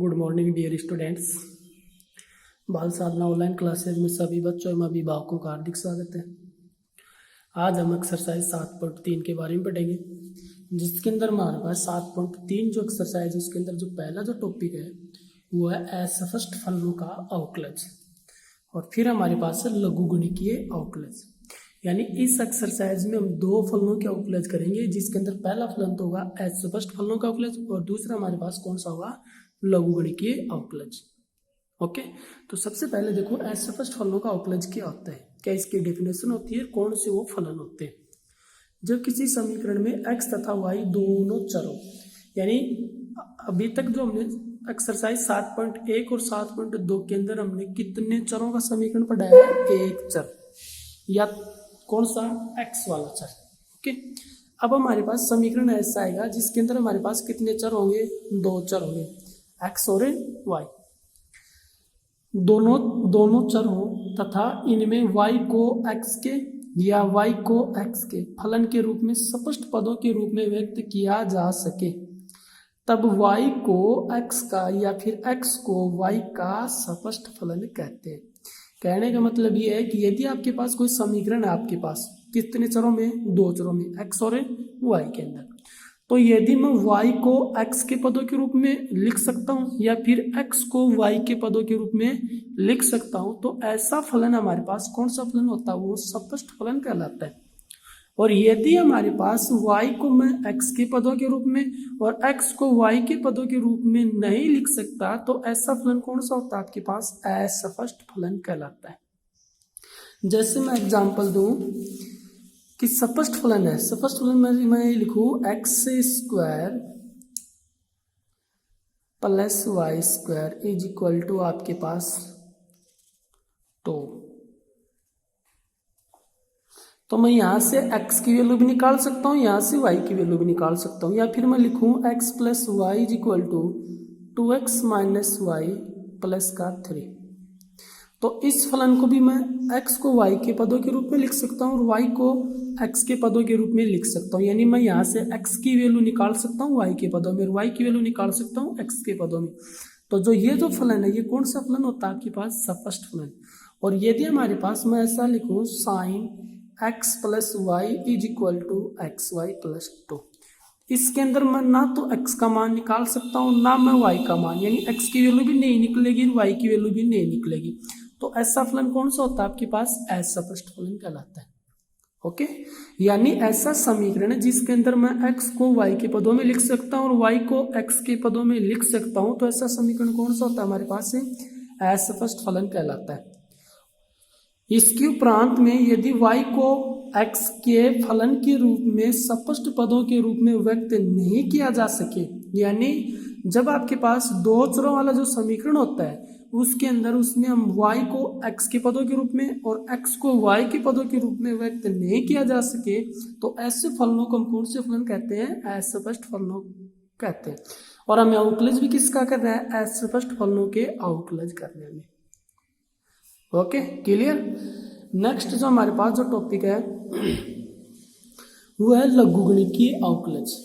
Good morning dear students. बाल साधना online classes में सभी बच्चों एवं अभिभावकों का हार्दिक स्वागत है। आज हम एक्सरसाइज 7.3 के बारे में पढ़ेंगे, जिसके अंदर हमारे पास 7.3 जो एक्सरसाइज है उसके अंदर जो पहला जो टॉपिक है वो है असफष्ट फलनों का अवकलज, और फिर हमारे पास है लघुगुणिकीय अवकलज। यानी इस एक्सरसाइज में हम दो फलनों के अवकलज करेंगे, जिसके अंदर पहला फलन तो होगा असफष्ट फलनों का अवकलज और दूसरा हमारे पास कौन सा होगा, लघुगुणिकीय अवकलज। ओके, तो सबसे पहले देखो असफष्ट फलनों का अवकलज क्या होता है, क्या इसकी डेफिनेशन होती है, कौन से वो फलन होते हैं। जब किसी समीकरण में x तथा y दोनों चरों, यानी अभी तक जो हमने एक्सरसाइज 7.1 और 7.2 के अंदर हमने कितने चरों का समीकरण पढ़ा है, एक चर या कौन सा, x वाला चर। ओके, अब हमारे पास समीकरण ऐसा आएगा जिसके अंदर हमारे पास कितने चर होंगे, दो चर होंगे, x और y। दोनों चर हो तथा इनमें y को x के या y को x के फलन के रूप में स्पष्ट पदों के रूप में व्यक्त किया जा सके, तब y को x का या फिर x को y का स्पष्ट फलन कहते हैं। कहने का मतलब ये है कि यदि आपके पास कोई समीकरण है, आपके पास कितने चरों में, दो चरों में, x और y के अंदर, तो यदि मैं y को x के पदों के रूप में लिख सकता हूँ या फिर x को y के पदों के रूप में लिख सकता हूँ, तो ऐसा फलन हमारे पास कौन सा फलन होता है, वो स्पष्ट फलन कहलाता है। और यदि हमारे पास y को मैं x के पदों के रूप में और x को y के पदों के रूप में नहीं लिख सकता, तो ऐसा फलन कौन सा होता है, आपके पास असफष्ट फलन कहलाता है। जैसे मैं एग्जाम्पल दूं कि स्पष्ट फलन है, स्पष्ट फलन में मैं लिखूं x square plus Y square is equal to आपके पास 2। तो मैं यहां से x की वैल्यू भी निकाल सकता हूं, यहां से y की वैल्यू भी निकाल सकता हूं, या फिर मैं लिखूं x plus Y is equal to 2x minus Y plus का 3। तो इस फलन को भी मैं x को y के पदों के रूप में लिख सकता हूँ और y को x के पदों के रूप में लिख सकता हूँ। यानी मैं यहाँ से x की वैल्यू निकाल सकता हूँ y के पदों में और y की वैल्यू निकाल सकता हूँ x के पदों में। तो जो ये जो फलन है, ये कौन सा फलन होता है, आपके पास स्पष्ट फलन। और यदि हमारे पास मैं ऐसा लिखूँ sine x plus Y is equal to X Y plus 2, इसके अंदर मैं ना तो x का मान निकाल सकता हूँ ना मैं y का मान, यानी x की वैल्यू भी नहीं निकलेगी, y की वैल्यू भी नहीं निकलेगी। तो ऐसा फलन कौन सा होता है, आपके पास असफष्ट फलन कहलाता है। ओके, यानी ऐसा समीकरण है जिसके अंदर मैं x को y के पदों में लिख सकता हूँ और y को x के पदों में लिख सकता हूँ, तो ऐसा समीकरण कौन सा होता है, हमारे पास है असफष्ट फलन कहलाता है। इसके उपरांत में यदि y को x के फलन के रूप में स्पष्ट पदों के रूप में व्यक्त नहीं किया जा सके, यानी जब आपके पास दो चरों वाला जो समीकरण होता है उसके अंदर उसमें हम y को x के पदों के रूप में और x को y के पदों के रूप में व्यक्त नहीं किया जा सके, तो ऐसे फलनों को हम कौन से फलन कहते हैं, असफष्ट फलनों कहते हैं। और हमें अवकलज भी किसका करना है, असफष्ट फलनों के अवकलज करने में। Okay, clear. नेक्स्ट जो हमारे पास जो टॉपिक है वो है लघुगुणिकीय अवकलज।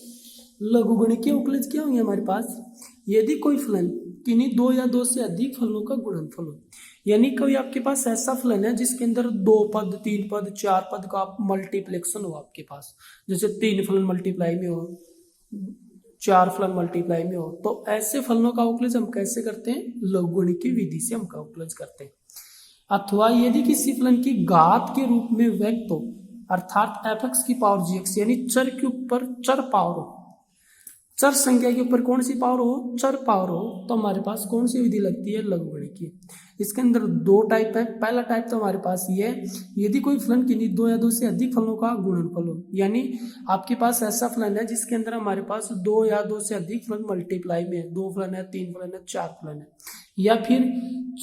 लघुगुणिकीय अवकलज क्या होंगे हमारे पास, यदि कोई फलन किन्हीं दो या दो से अधिक फलनों का गुणनफल हो, यानी कोई आपके पास ऐसा फलन है जिसके अंदर दो पद, तीन पद, चार पद का मल्टीप्लेक्शन हो आपके पास, जैसे तीन फलन मल्टीप्लाई में हो, चार फलन मल्टीप्लाई में हो, तो ऐसे फलनों का अवकलज हम कैसे करते हैं, लघुगुणिकीय विधि से हम अवकलज करते हैं। अथवा यदि किसी फलन की घात के रूप में व्यक्त हो, अर्थात f(x) की पावर gx, यानी चर के ऊपर चर पावर हो, चर संख्या के ऊपर कौन सी पावर हो, चर पावर हो, तो हमारे पास कौन सी विधि लगती है, लघुगुणिकीय। इसके अंदर दो टाइप है। पहला टाइप तो हमारे पास ये है, यदि कोई फलन किन्हीं दो या दो से अधिक फलनों का गुणनफल हो, यानी आपके पास ऐसा फलन है जिसके अंदर हमारे पास दो या दो से अधिक फलन मल्टीप्लाई में है, दो फलन है, तीन फलन है, चार फलन है, या फिर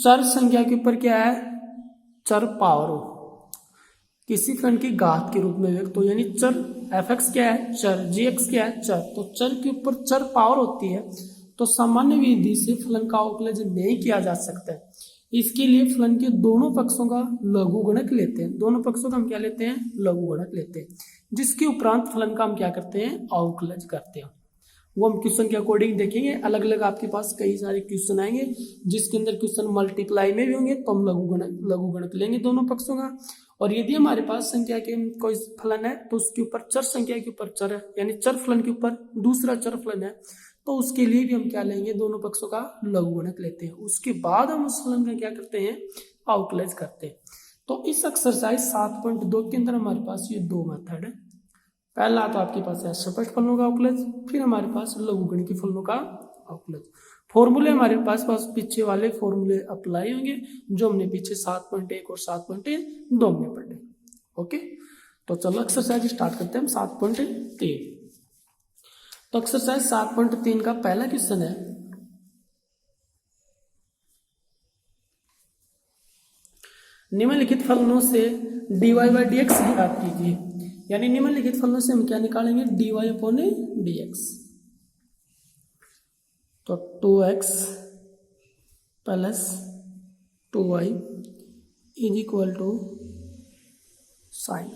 चर संख्या के ऊपर क्या है, चर पावर हो, किसी फलन की घात के रूप में व्यक्त हो, यानी चर f(x) क्या है, चर gx क्या है, चर, तो चर के ऊपर चर पावर होती है, तो सामान्य विधि से फलन का अवकलज नहीं किया जा सकता है। इसके लिए फलन के दोनों पक्षों का लघुगणक लेते हैं, दोनों पक्षों का हम क्या लेते हैं, लघुगणक लेते हैं, जिसके उपरांत फलन का हम क्या करते हैं, अवकलज करते हैं। वो हम क्वेश्चन के अकॉर्डिंग देखेंगे। अलग अलग आपके पास कई सारे क्वेश्चन आएंगे जिसके अंदर क्वेश्चन मल्टीप्लाई में भी होंगे, तो हम लघुगणक लेंगे दोनों पक्षों का। और यदि हमारे पास संख्या के कोई फलन है तो उसके ऊपर चर संख्या के ऊपर चर है, यानी चर फलन के ऊपर दूसरा चर फलन है, तो उसके लिए भी हम क्या लेंगे, दोनों पक्षों का लघुगणक लेते हैं। उसके बाद हम उस फलन का क्या करते हैं, आउटलाइज करते हैं। तो इस एक्सरसाइज 7.2 के अंदर हमारे पास ये दो मेथड है। पहला तो आपके पास है सपष्ट फलनों का आउटलाइज, फिर हमारे पास लघुगणकीय फलनों का आउटलाइज। फॉर्मूले हमारे पास पीछे वाले फॉर्मूले अप्लाई होंगे जो हमने पीछे 7.1 और 7.2 में पढ़े। ओके, तो चलो एक्सरसाइज स्टार्ट करते हैं हम 7.3। तो एक्सरसाइज 7.3 का पहला क्वेश्चन है, निम्नलिखित फलनों से dy बाई डी एक्स ज्ञात कीजिए। यानी निम्नलिखित फलनों से हम क्या निकालेंगे, dy अपॉन dx। तो 2x plus 2y is equal to sine.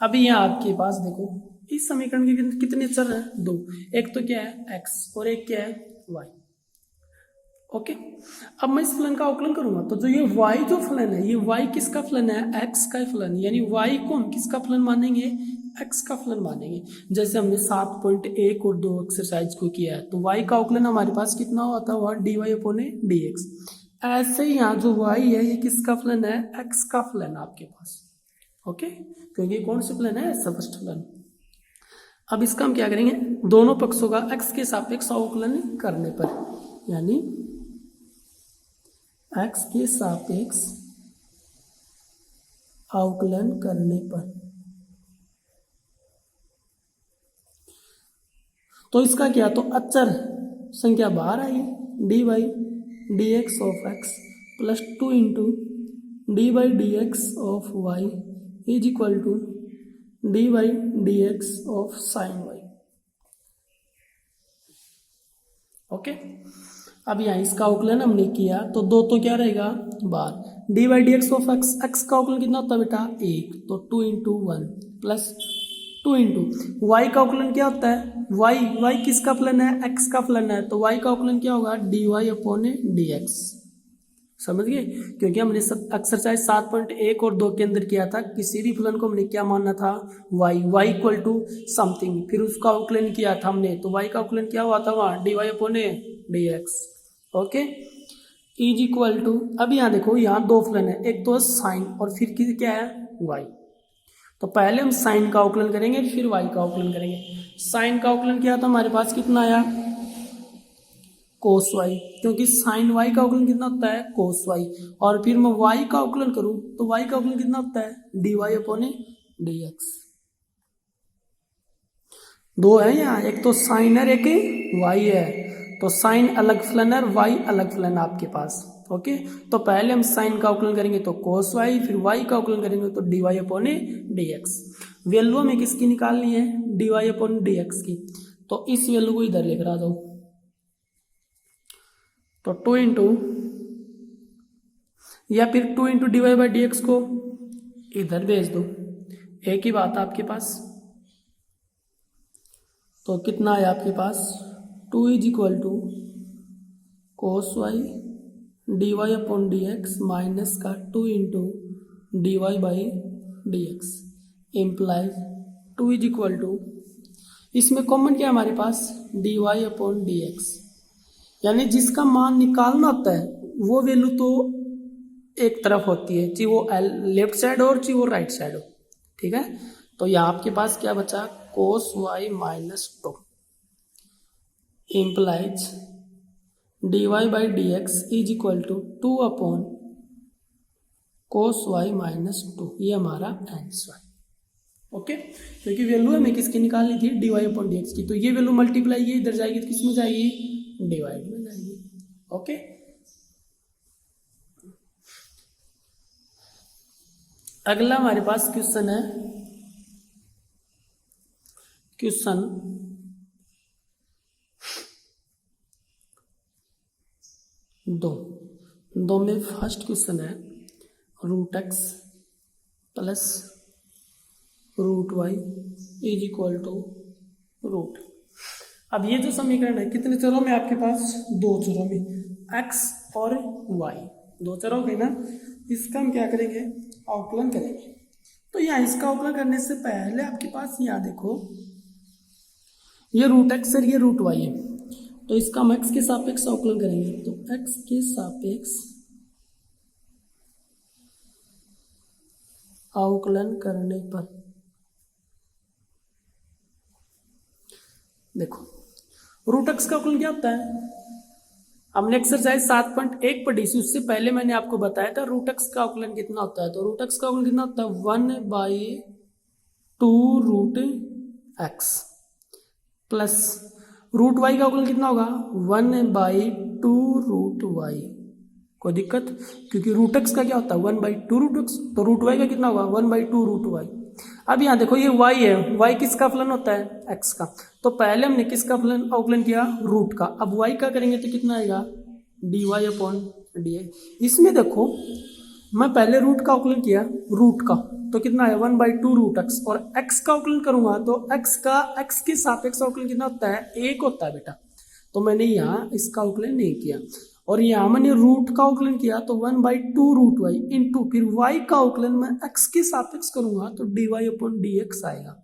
अभी यहाँ आपके पास देखो इस समीकरण के कितने चर हैं, दो। एक तो क्या है x और एक क्या है y। ओके, अब मैं इस फलन का अवकलन करूंगा तो जो ये y जो फलन है, ये y किसका फलन है, x का फलन। यानी y को हम किसका फलन मानेंगे, x का फलन मानेंगे। जैसे हमने 7.1 और 2 एक्सरसाइज को किया है, तो y का अवकलन हमारे पास कितना हुआ था, वह dy अपॉन dx। ऐसे ही यहाँ जो y है ये किसका फलन है, x का फलन आपके पास। ओके, क्योंकि कौन से फलन है, सपष्ट फलन। अब इसका हम क्या करेंगे, दोनों पक्षों का x के सापेक्ष अवकलन करने पर, यानी x के सापेक्ष अवकलन करने पर, तो इसका क्या, तो अचर संख्या बाहर आई, d by D x of x plus 2 into D by D x of y is equal to d by D x of sine y. Okay, अब यहाँ इसका अवकलन हमने किया तो दो तो क्या रहेगा बार, d by D x of x, x का अवकलन कितना होता है बेटा, एक, तो 2 इंटू 1 प्लस 2 इंटू वाई का अवकलन क्या होता है, वाई किसका फलन है, एक्स का फलन है, तो वाई का अवकलन क्या होगा, D Y upon D X. समझ गए, क्योंकि हमने एक्सरसाइज 7.1 और 2 के अंदर किया था, किसी भी फलन को हमने क्या मानना था, y इक्वल टू समथिंग, फिर उसका अवकलन किया था हमने, तो y का अवकलन क्या हुआ था वहाँ, D Y upon D X. Okay, is equal to, अब यहाँ देखो यहाँ दो फलन है, एक तो साइन और फिर क्या है y। तो पहले हम साइन का अवकलन करेंगे फिर y का अवकलन करेंगे। साइन का अवकलन क्या था हमारे पास, कितना आया, कोस वाई, क्योंकि साइन वाई का अवकलन कितना होता है, कोस वाई। और फिर मैं वाई का अवकलन करूं तो वाई का अवकलन कितना होता है, D Y upon D X. दो है यहाँ, एक तो साइन है एक वाई है, तो साइन अलग फलन है, वाई अलग फलन है आपके पास। ओके, तो पहले हम साइन का अवकलन करेंगे तो कोस वाई, फिर वाई का अवकलन करेंगे तो D Y upon D X. Value हमें किसकी निकालनी है, D Y upon D x की, तो इस वैल्यू को इधर लेकर आ जाओ, तो 2 इंटू, या फिर 2 into D Y by D X को इधर भेज दो, एक ही बात आपके पास। तो कितना है आपके पास, 2 is equal to cos y d Y upon D x minus का 2 into D Y by D x implies 2 is equal to, इसमें कॉमन क्या है हमारे पास, d Y upon D x. यानी जिसका मान निकालना होता है वो वैल्यू तो एक तरफ होती है, चाहे वो लेफ्ट साइड और चाहे वो राइट साइड हो, ठीक है। तो यहाँ आपके पास क्या बचा, cos y minus 2 implies d Y by D x is equal to 2 upon cos y minus 2, ये हमारा आंसर। ओके, क्योंकि वैल्यू हमें किसकी निकालनी थी, D Y upon D x की, तो ये वैल्यू मल्टीप्लाई ये इधर जाएगी तो किस में जाएगी, डिवाइड में जाएगी। ओके, अगला हमारे पास क्वेश्चन है, क्वेश्चन 2 में फर्स्ट क्वेश्चन है root X plus root Y is equal to root. अब ये जो समीकरण है कितने चरों में आपके पास, दो चरों में, x और y, दो चरों के ना, इसका हम क्या करेंगे, अवकलन करेंगे। तो यहाँ इसका अवकलन करने से पहले आपके पास यहाँ देखो ये रूट x और ये रूट y है, तो इसका हम x के सापेक्ष अवकलन करेंगे। तो x के सापेक्ष अवकलन करने पर देखो रूट x का अवकलन क्या होता है, हमने एक्सरसाइज 7.1 पढ़ी थी, उससे पहले मैंने आपको बताया था रूट x का अवकलन कितना होता है। तो रूट x का अवकलन कितना होता है, 1/2 root x plus root y का अवकलन कितना होगा, 1/2 रूट y। कोई दिक्कत, क्योंकि रूट x का क्या होता है 1/2 रूट x, तो रूट y का कितना होगा 1/2 रूट y। अब यहाँ देखो ये y है, y किसका फलन होता है, x का, तो पहले हमने किसका फलन अवकलन किया, रूट का। अब y का करेंगे तो कितना आएगा, dy/dx। इसमें देखो मैं पहले रूट का अवकलन किया, रूट का, तो कितना है 1/2 रूट x, और x का अवकलन करूंगा तो x के सापेक्ष अवकलन कितना होता है, 1 होता है बेटा। तो मैंने यहाँ इसका अवकलन नहीं किया, और यहाँ मैंने रूट का अवकलन किया तो 1/2 रूट y इंटू फिर y का अवकलन मैं x के सापेक्ष करूंगा तो dy/dx आएगा,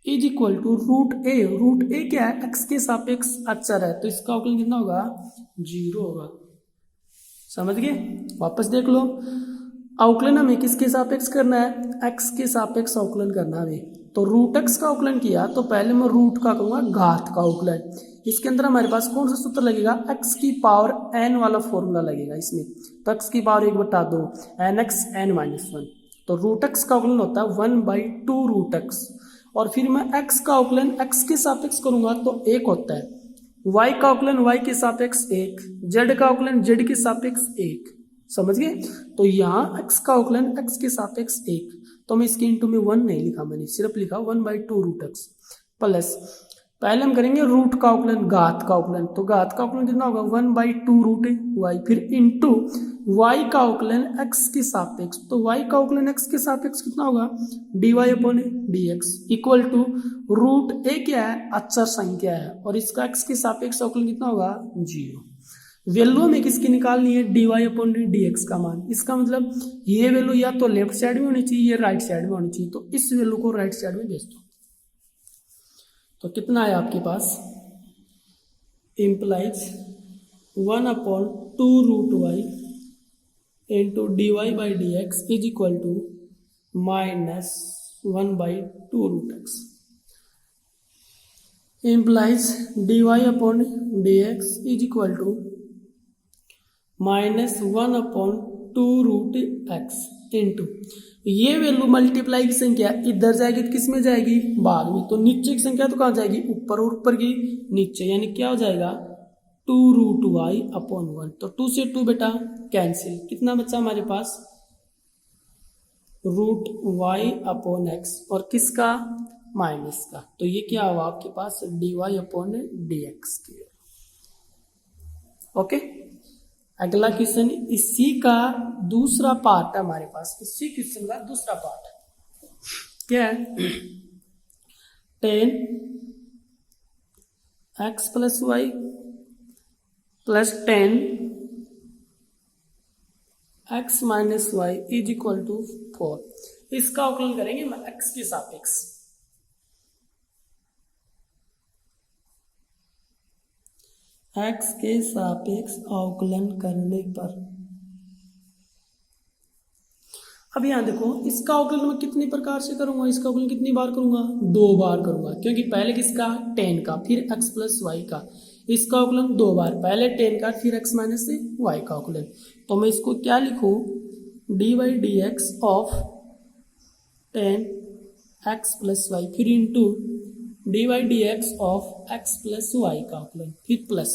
इज इक्वल टू रूट ए क्या है, x के सापेक्ष अचर है, तो इसका अवकलन कितना होगा, 0 होगा। समझ गए, वापस देख लो, अवकलन हमें किसके सापेक्ष करना है, x के सापेक्ष अवकलन करना है। तो रूट x का अवकलन किया तो पहले मैं रूट का करूंगा घात का अवकलन, इसके अंदर हमारे पास कौन सा सूत्र लगेगा, x की पावर n वाला फॉर्मूला लगेगा इसमें, तो x की पावर 1/2 nx n-1, तो रूट x का अवकलन होता है 1/2 रूट x, और फिर मैं x का अवकलन x के सापेक्ष करूंगा तो 1 होता है, y का अवकलन y के सापेक्ष 1, z का अवकलन z के सापेक्ष 1। समझ गए, तो यहाँ x का अवकलन x के सापेक्ष 1, तो मैं इसके इंटू में 1 नहीं लिखा, मैंने सिर्फ लिखा 1/2 रूट x प्लस, पहले हम करेंगे रूट का अवकलन घात का अवकलन, तो घात का अवकलन कितना होगा 1/2 रूट y, फिर इंटू y का अवकलन x के सापेक्ष, तो y का अवकलन x के सापेक्ष कितना होगा dy/dx equal to root a क्या है, अचर संख्या है, और इसका x के सापेक्ष अवकलन कितना होगा 0। वैल्यू में किसकी निकालनी है, dy/dx का मान, इसका मतलब ये वैल्यू या तो लेफ्ट साइड में होनी चाहिए, ये राइट साइड में होनी चाहिए, तो इस वैल्यू को राइट साइड में भेज दो। तो कितना है आपके पास, implies 1/2 root y into dy/dx is equal to -1/2 root x, implies dy/dx is equal to -1/2 root x into ये वैल्यू मल्टीप्लाई की संख्या इधर जाएगी तो किस में जाएगी, भाग में, तो नीचे की संख्या तो कहाँ जाएगी, ऊपर, और ऊपर की नीचे, यानी क्या हो जाएगा 2 रूट y/1, तो 2 से 2 बेटा कैंसिल, कितना बचा हमारे पास रूट y/x, और किसका, माइनस का, तो ये क्या हुआ आपके पास dy/dx की। ओके, अगला क्वेश्चन इसी का दूसरा पार्ट है हमारे पास, इसी क्वेश्चन का दूसरा पार्ट क्या है, 10x plus y plus 10x minus y is equal to 4, इसका अवकलन करेंगे x के सापेक्ष। x के सापेक्ष अवकलन करने पर, अब यहाँ देखो इसका अवकलन मैं कितने प्रकार से करूंगा, इसका अवकलन कितनी बार करूंगा, 2 बार करूंगा, क्योंकि पहले किसका 10 का, फिर x प्लस वाई का, इसका अवकलन 2 बार, पहले 10 का फिर x माइनस वाई का अवकलन। तो मैं इसको क्या लिखूं, dy/dx of 10x plus y, फिर into dy/dx of x plus Y का अवकलन, फिर प्लस,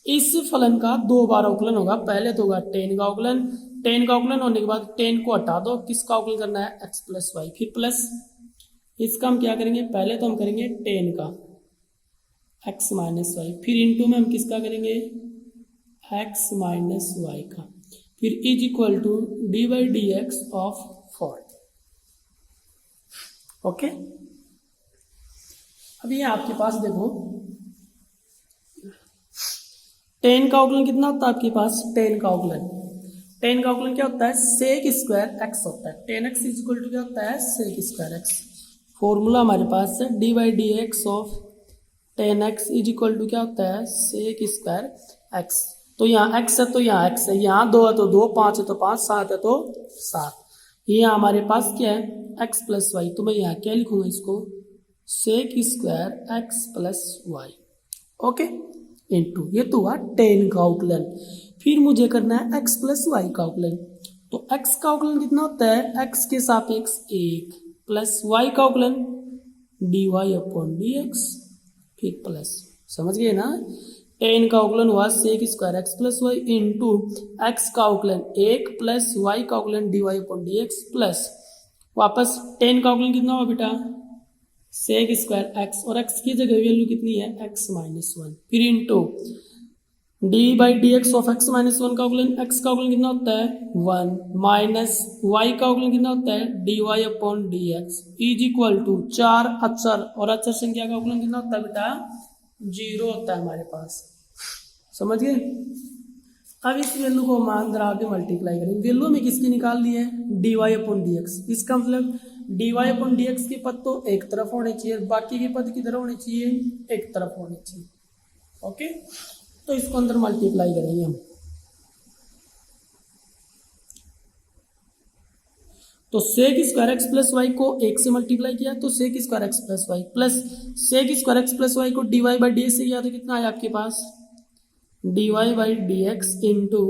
इस फलन का 2 बार अवकलन होगा, पहले तो होगा 10 का अवकलन, 10 का अवकलन होने के बाद 10 को हटा दो, किसका अवकलन करना है x प्लस वाई, फिर प्लस, इसका हम क्या करेंगे, पहले तो हम करेंगे 10 का x माइनस वाई, फिर इंटू में हम किसका करेंगे x माइनस वाई का, फिर is equal to dy/dx of 4। ओके, अभी आपके पास देखो टेन का अवकलन कितना होता है आपके पास? टेन का अवकलन क्या होता है? सेक स्क्वायर एक्स होता है। Tan X is equal to क्या होता है? Sec square x. फॉर्मूला हमारे पास है D by D x of tan X is equal to क्या होता है? Sec square X. तो यहाँ एक्स है तो यहाँ एक्स है, यहाँ 2 है तो 2, 5 है तो 5, 7 है तो 7। ये हमारे पास क्या है? X plus Y. तो मैं यहाँ क्या लिखूंगा इसको? Sec square x plus Y, okay, into ये तो हुआ टेन का अवकलन। फिर मुझे करना है एक्स प्लस वाई का अवकलन। तो एक्स का अवकलन कितना होता है? एक्स के सापेक्ष 1 प्लस वाई का अवकलन D Y upon D X, फिर प्लस, समझ गए ना? टेन का अवकलन हुआ sec square x plus Y into X का अवकलन 1 प्लस वाई का अवकलन D Y upon D x plus वापस टेन का अवकलन कितना हुआ बेटा? सेक स्क्वायर एक्स, और एक्स की जगह वैल्यू कितनी है? एक्स माइनस 1, फिर into D by D x of X minus 1 का अवकलन, एक्स का अवकलन कितना होता है? 1 माइनस वाई का अवकलन कितना होता है? D Y upon D x is equal to 4 अचर, और अचर संख्या का अवकलन कितना होता है बेटा? 0 होता है हमारे पास, समझ गए? अब इस वैल्यू को हम अंदर आके मल्टीप्लाई करेंगे। वैल्यू में किसकी निकाल ली है? D Y upon D X. इसका मतलब D Y upon D X के पद तो एक तरफ होने चाहिए, बाकी के पद किधर होने चाहिए? एक तरफ होने चाहिए, ओके। तो इसको अंदर मल्टीप्लाई करेंगे हम। तो sec square x plus y को 1 से मल्टीप्लाई किया तो sec square x plus Y plus sec square x plus y को d Y by D x से किया तो कितना आया आपके पास? D Y by D x into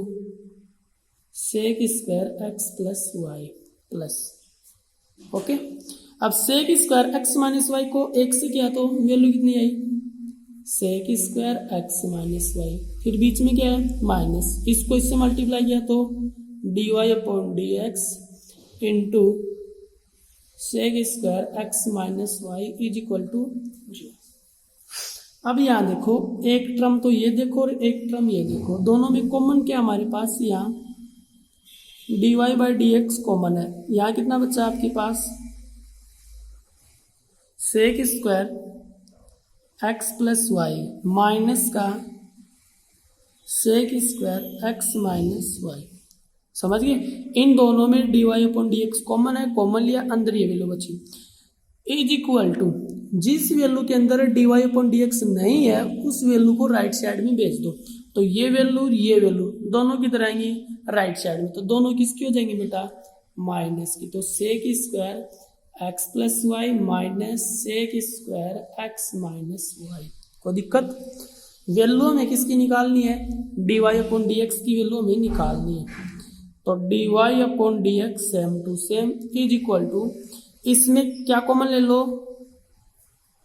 sec square x plus Y plus, okay. अब sec square x minus y को 1 से किया तो वैल्यू कितनी आई? Sec square x minus Y, फिर बीच में क्या है? माइनस, इसको इससे मल्टीप्लाई किया तो D Y upon D x into sec square x minus Y is equal to 0। अब यहाँ देखो, एक टर्म तो ये देखो और एक टर्म ये देखो, दोनों में कॉमन क्या हमारे पास? यहाँ d Y by D x common है। यहाँ कितना बचा आपके पास? Sec square x plus Y minus का sec square x minus y, समझ गए? इन दोनों में D Y upon D x common है, कॉमन लिया, अंदर ये वैल्यू बची इज इक्वल टू जिस वैल्यू के अंदर d Y upon D x नहीं है उस वैल्यू को राइट साइड में भेज दो। तो ये वैल्यू दोनों किधर आएंगी? राइट साइड में। तो दोनों किसकी हो जाएंगी बेटा? माइनस की। तो sec square x plus Y minus sec square x minus Y. कोई दिक्कत? वैल्यू हमें किसकी निकालनी है? D Y upon D x की वैल्यू हमें निकालनी है। तो D Y upon D X same to same is equal to, इसमें क्या कॉमन ले लो?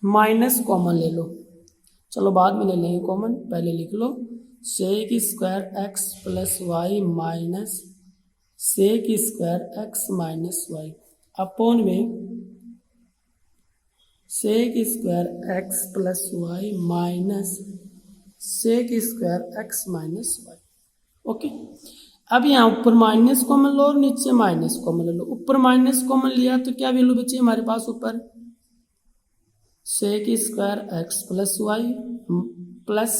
माइनस कॉमन ले लो, चलो बाद में ले लेंगे कॉमन, पहले लिख लो sec square x plus Y minus sec square x minus y upon में sec square x plus Y minus sec square x minus y, okay. अब यहाँ ऊपर माइनस कॉमन लो और नीचे माइनस कॉमन ले लो। ऊपर माइनस कॉमन लिया तो क्या वैल्यू बची हमारे पास? ऊपर sec square x plus Y plus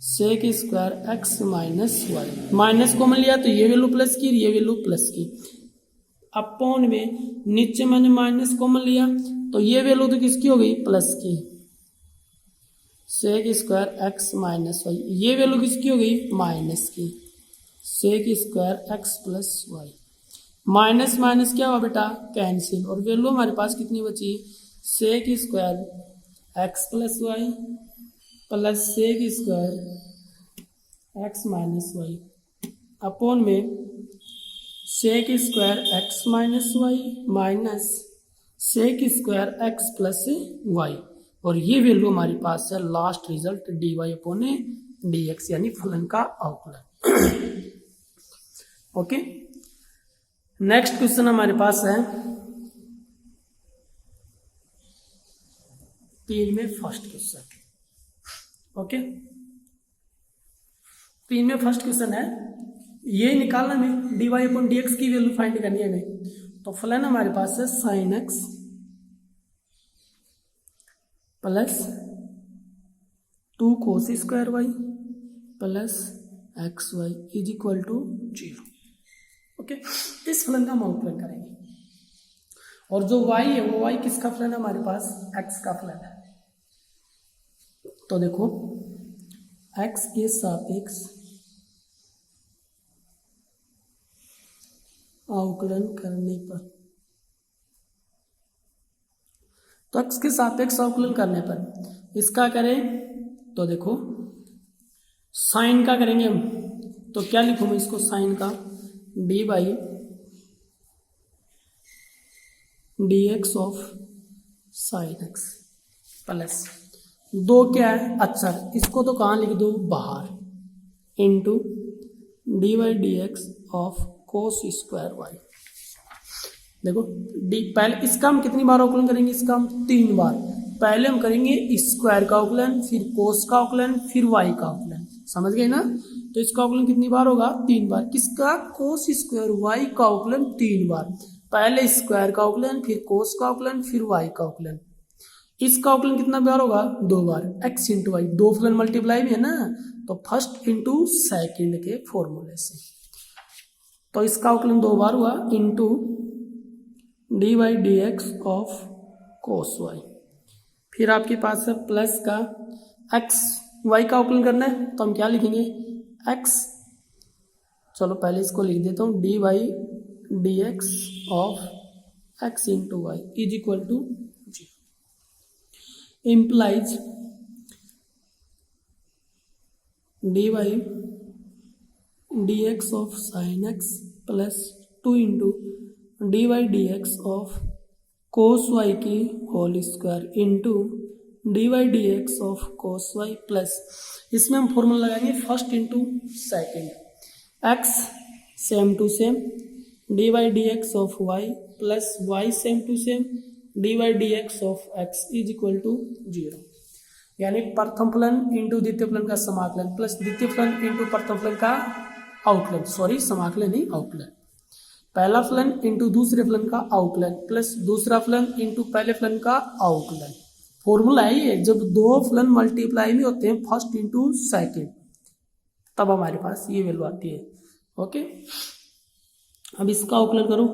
sec square x minus Y, minus common लिया तो ये वैल्यू प्लस की, ये वैल्यू प्लस की, अपॉन में नीचे मैंने माइनस कॉमन लिया तो ये वैल्यू तो किसकी हो गई? प्लस की, sec square x minus Y, ये वैल्यू किसकी हो गई? माइनस की, sec square x plus Y. Minus minus क्या हुआ बेटा? कैंसिल, और वैल्यू हमारे पास कितनी बची? Sec square x plus Y plus sec square x minus y upon में sec square x minus Y minus sec square x plus y, और ये वैल्यू हमारे पास है last result d Y upon D x, यानी फलन का अवकलन। ओके, नेक्स्ट क्वेश्चन हमारे पास है 3 में फर्स्ट क्वेश्चन, ओके। 3 में फर्स्ट क्वेश्चन है, ये निकालना में D Y upon D x की वैल्यू फाइंड करनी है हमें। तो फलन हमारे पास है sine x plus 2 cos square Y plus X Y is equal to 0। Okay, इस फलन का हम आउटलाइन करेंगे। और जो y है वो y किसका फलन है हमारे पास, x का फलन है। तो देखो x के सापेक्ष अवकलन करने पर, तो x के सापेक्ष अवकलन करने पर इसका करें तो देखो साइन का करेंगे हम, तो क्या लिखूं मैं इसको, साइन का D by D x of sine x plus दो क्या है अक्षर, इसको तो कहाँ लिख दो बाहर, into D by D x of cos square Y. देखो डी, पहले इसका हम कितनी बार अवकलन करेंगे, इसका हम 3 बार। पहले हम करेंगे स्क्वायर का अवकलन, फिर कोस का अवकलन, फिर वाई का अवकलन, समझ गए ना। तो इसका अवकलन कितनी बार होगा, 3 बार। किसका, कोस स्क्वायर वाई का अवकलन 3 बार। पहले स्क्वायर का अवकलन, फिर कोस का अवकलन, फिर वाई का अवकलन। इसका अवकलन कितना बार होगा, 2 बार। एक्स इंटू वाई, 2 फलन मल्टीप्लाई भी है ना, तो फर्स्ट इंटू सेकेंड के फॉर्मूले से। तो इसका अवकलन 2 बार हुआ, into D by D x of cos Y. फिर आपके पास है प्लस का एक्स वाई का अवकलन करना है, तो हम क्या लिखेंगे, एक्स, चलो पहले इसको लिख देता हूँ, d by D x of x into y is equal to 0 implies d by D x of sine x plus 2 into D by D x of cos Y की whole square into D by D x of cos y plus, इसमें हम formula लगाएंगे first into second, x same to same d by D x of y plus y same to same d by D x of X is equal to 0। यानी प्रथम फलन into द्वितीय फलन का समाकलन प्लस द्वितीय फलन इंटू प्रथम फलन का आउटलन, सॉरी समाकलन नहीं आउटलन। पहला फलन इंटू दूसरे फलन का आउटलन प्लस दूसरा फलन इंटू पहले फलन का आउटलन। फॉर्मूला है ये, जब 2 फलन मल्टीप्लाई में होते हैं फर्स्ट इंटू सेकेंड, तब हमारे पास ये वैल्यू आती है। ओके, अब इसका अवकलन करो,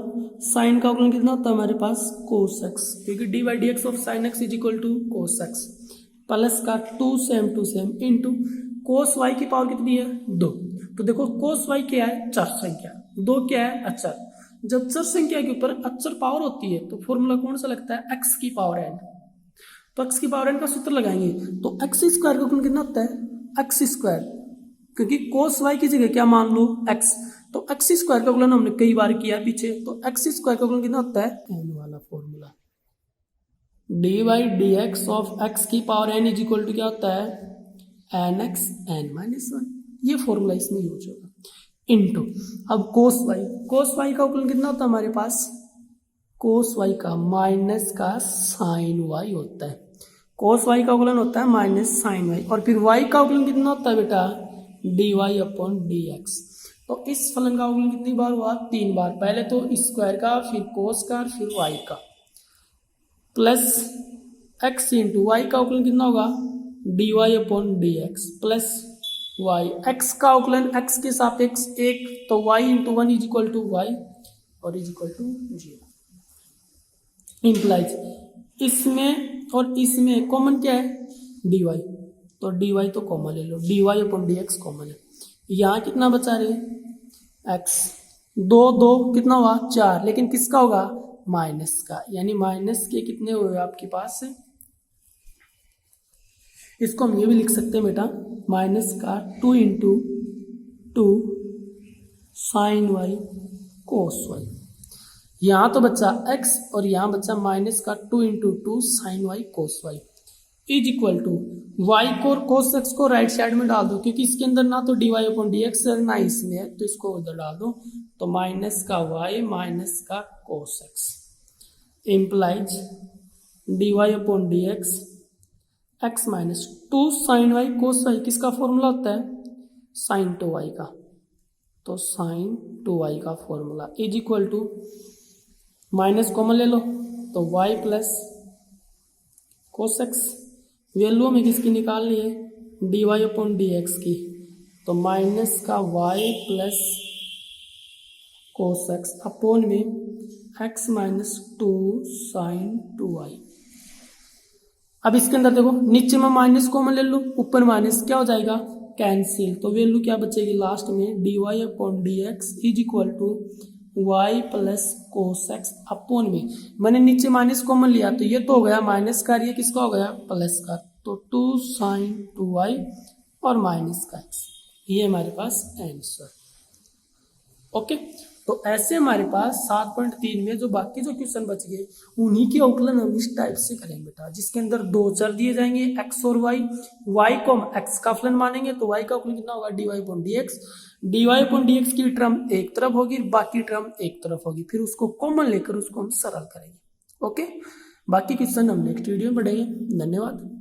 साइन का अवकलन कितना होता है हमारे पास, कोस एक्स, क्योंकि D by D x of sine X is equal to cos X plus का 2 same to same into cos Y की पावर कितनी है, 2। तो देखो कोस वाई क्या है, चर संख्या, 2 क्या है अक्षर। जब चर संख्या के ऊपर अक्षर पावर होती है तो फॉर्मूला कौन सा लगता है, एक्स की पावर एन। तो एक्स की पावर एन का सूत्र लगाएंगे, तो एक्स स्क्वायर का कितना होता है, एक्स स्क्वायर, क्योंकि कोस वाई की जगह क्या मान लो एक्स, तो एक्स स्क्वायर का गुणन हमने कई बार किया पीछे, तो एक्स स्क्वायर का गुणन कितना होता है, एन वाला formula, d by D x of x की power n is equal to क्या होता है, एन एक्स एन माइनस 1। ये फॉर्मूला इसमें यूज होगा इंटू, अब कोस वाई का अवकलन कितना होता है हमारे पास, कोस वाई का माइनस का साइन वाई होता है। कोस वाई का अवकलन होता है माइनस साइन वाई, और फिर वाई का अवकलन कितना होता है बेटा, d Y upon D x. तो इस फलन का अवकलन कितनी बार हुआ, 3 बार। पहले तो स्क्वायर का, फिर कोस का, फिर वाई का, प्लस एक्स इंटू वाई का अवकलन कितना होगा, D Y upon D x plus y, x का अवकलन एक्स के सापेक्ष 1, तो y into 1 is equal to y और इज इक्वल टू 0। इम्प्लाइज इसमें और इसमें कॉमन क्या है, डी वाई, तो डी वाई तो कॉमन ले लो, d Y upon D x common है। यहाँ कितना बचा रहे, एक्स, 2 कितना हुआ 4, लेकिन किसका होगा, माइनस का, यानी माइनस के कितने हुए आपके पास, इसको हम ये भी लिख सकते हैं बेटा, माइनस का 2 into 2 sine y cos Y. यहाँ तो बच्चा x और यहाँ बच्चा माइनस का 2 into 2 sine y cos y is equal to y को और कोस एक्स को राइट साइड में डाल दो, क्योंकि इसके अंदर ना तो D Y upon D x है ना इसमें है, तो इसको उधर डाल दो, तो माइनस का वाई माइनस का cos x implies d Y upon D x x minus 2 sine y cos y, किसका फॉर्मूला होता है, साइन 2y का, तो साइन 2y का formula is equal to, minus common ले लो तो y plus cos x, value में किसकी निकालनी है, D Y upon D x की, तो माइनस का y plus cos x upon में एक्स माइनस 2 साइन 2y। अब इसके अंदर देखो नीचे में माइनस कॉमन ले लो, ऊपर माइनस क्या हो जाएगा कैंसिल, तो वैल्यू क्या बचेगी लास्ट में dy upon D x is equal to y plus cos x upon में मैंने नीचे माइनस कॉमन लिया तो ये तो हो गया माइनस का, ये किसका हो गया प्लस का, तो 2 साइन 2y और माइनस का x, ये हमारे पास आंसर। ओके, तो ऐसे हमारे पास 7.3 में जो बाकी जो क्वेश्चन बच गए उन्हीं के अवकलन हम इस टाइप से करेंगे बेटा, जिसके अंदर दो चर दिए जाएंगे x और y को हम x का फलन मानेंगे तो y का फलन कितना होगा dy upon dx, dy upon dx की टर्म एक तरफ होगी बाकी टर्म एक तरफ होगी, फिर उसको कॉमन लेकर उसको हम सरल करेंगे। ओके, बाकी क्वेश्चन हम नेक्स्ट वीडियो में पढ़ेंगे। धन्यवाद।